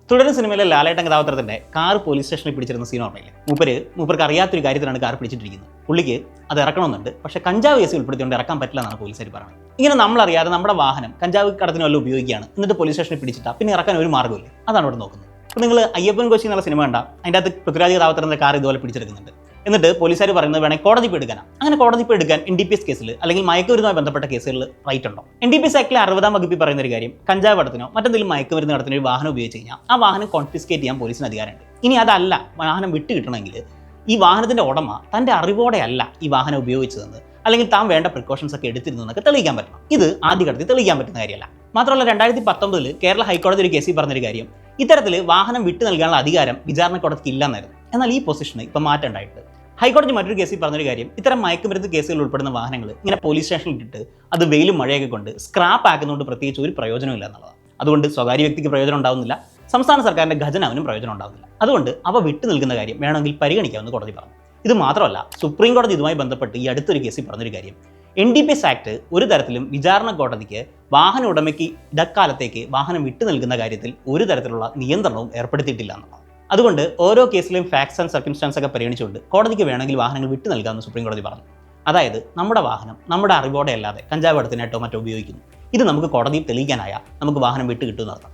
തുടരുന്ന സിനിമയിലെ ലാലേട്ടൻ കഥാപാത്രത്തിന്റെ കാർ പോലീസ് സ്റ്റേഷനിൽ പിടിച്ചിരുന്ന സീൻ ഓർമ്മയില്ലേ? മൂപ്പർക്ക് അറിയാത്തൊരു കാര്യത്തിലാണ് കാർ പിടിച്ചിട്ടിരിക്കുന്നത്. പുള്ളിക്ക് അത് ഇറക്കണമെന്നുണ്ട്, പക്ഷേ കഞ്ചാവ് കേസ് ഉൾപ്പെടുത്തിക്കൊണ്ട് ഇറക്കാൻ പറ്റില്ല എന്നാണ് പോലീസുകാർ പറയുന്നത്. ഇങ്ങനെ നമ്മളറിയാതെ നമ്മുടെ വാഹനം കഞ്ചാവ് കടത്തിന് വല്ല ഉപയോഗിക്കുകയാണ്, എന്നിട്ട് പോലീസ് സ്റ്റേഷനിൽ പിടിച്ചിട്ടാ പിന്നെ ഇറക്കാൻ ഒരു മാർഗ്ഗമില്ല. അതാണ് ഇവിടെ നോക്കുന്നത്. അപ്പോൾ നിങ്ങൾ അയ്യപ്പൻ കോശി എന്നുള്ള സിനിമ കണ്ട അതിൻ്റെ അകത്ത് പൃഥ്വിരാജ് കഥാപാത്രത്തിന്റെ കാർ ഇതുപോലെ പിടിച്ചെടുക്കുന്നുണ്ട്. എന്നിട്ട് പോലീസുകാർ പറയുന്നത് വേണമെങ്കിൽ കോടതി പോയി എടുക്കാനാണ്. അങ്ങനെ കോടതി പോയി എടുക്കാൻ NDPS കേസിൽ അല്ലെങ്കിൽ മയക്കുമരുന്നുമായി ബന്ധപ്പെട്ട കേസുകളിൽ റൈറ്റ് ഉണ്ടോ? NDPS ആക്ടിലെ 60-ാം വകുപ്പിൽ പറയുന്ന ഒരു കാര്യം, കഞ്ചാവ് കടത്തിനോ മറ്റെന്തെങ്കിലും മയക്കുമരുന്ന് കടത്തിനോ ഒരു വാഹനം ഉപയോഗിച്ച് കഴിഞ്ഞാൽ ആ വാഹനം കോൺഫിസ്കേറ്റ് ചെയ്യാൻ പോലീസിന് അധികാരമുണ്ട്. ഇനി അതല്ല, വാഹനം വിട്ട് കിട്ടണമെങ്കിൽ ഈ വാഹനത്തിന്റെ ഉടമ തന്റെ അറിവോടെയല്ല ഈ വാഹനം ഉപയോഗിച്ചതെന്ന് അല്ലെങ്കിൽ താൻ വേണ്ട പ്രിക്കോഷൻസ് ഒക്കെ എടുത്തിരുന്നതൊക്കെ തെളിയിക്കാൻ പറ്റണം. ഇത് ആദ്യഘട്ടത്തിൽ തെളിയിക്കാൻ പറ്റുന്ന കാര്യമല്ല. മാത്രമല്ല 2019 കേരള ഹൈക്കോടതി ഒരു കേസിൽ പറഞ്ഞൊരു കാര്യം, ഇത്തരത്തിൽ വാഹനം വിട്ടു നൽകാനുള്ള അധികാരം വിചാരണ കോടതിക്ക് ഇല്ലെന്നായിരുന്നു. എന്നാൽ ഈ പൊസിഷന് ഇപ്പം മാറ്റം ഉണ്ടായിട്ട് ഹൈക്കോടതി മറ്റൊരു കേസിൽ പറഞ്ഞൊരു കാര്യം, ഇത്തരം മയക്കുമരുന്ന് കേസുകൾ ഉൾപ്പെടുന്ന വാഹനങ്ങൾ ഇങ്ങനെ പോലീസ് സ്റ്റേഷനിൽ ഇട്ടിട്ട് അത് വെയിലും മഴയൊക്കെ കൊണ്ട് സ്ക്രാപ്പ് ആക്കുന്നതുകൊണ്ട് പ്രത്യേകിച്ച് ഒരു പ്രയോജനമില്ല എന്നുള്ളതാണ്. അതുകൊണ്ട് സ്വകാര്യ വ്യക്തിക്ക് പ്രയോജനം ഉണ്ടാവുന്നില്ല, സംസ്ഥാന സർക്കാരിന്റെ ഖജനാവിനും പ്രയോജനം ഉണ്ടാവുന്നില്ല. അതുകൊണ്ട് അവ വിട്ടു നൽകുന്ന കാര്യം വേണമെങ്കിൽ പരിഗണിക്കാമെന്ന് കോടതി പറഞ്ഞു. ഇത് മാത്രമല്ല, സുപ്രീം കോടതി ഇതുമായി ബന്ധപ്പെട്ട് ഈ അടുത്തൊരു കേസിൽ പറഞ്ഞൊരു കാര്യം, NDPS ആക്ട് ഒരു തരത്തിലും വിചാരണ കോടതിക്ക് വാഹന ഉടമയ്ക്ക് ഇടക്കാലത്തേക്ക് വാഹനം വിട്ടു നൽകുന്ന കാര്യത്തിൽ ഒരു തരത്തിലുള്ള നിയന്ത്രണവും ഏർപ്പെടുത്തിയിട്ടില്ല എന്നുള്ളതാണ്. അതുകൊണ്ട് ഓരോ കേസിലെയും ഫാക്ട്സ് ആൻഡ് സർക്കംസ്റ്റാൻസ് ഒക്കെ പരിഗണിച്ചുകൊണ്ട് കോടതിക്ക് വേണമെങ്കിൽ വാഹനങ്ങൾ വിട്ടു നൽകാമെന്ന് സുപ്രീം കോടതി പറഞ്ഞു. അതായത് നമ്മുടെ വാഹനം നമ്മുടെ അറിവോടെ അല്ലാതെ കഞ്ചാവ് കടത്തിനായിട്ടോ മറ്റോ ഉപയോഗിക്കുന്നു, ഇത് നമുക്ക് കോടതിയിൽ തെളിയിക്കാനായാൽ നമുക്ക് വാഹനം വിട്ടു കിട്ടുമെന്ന് അർത്ഥം.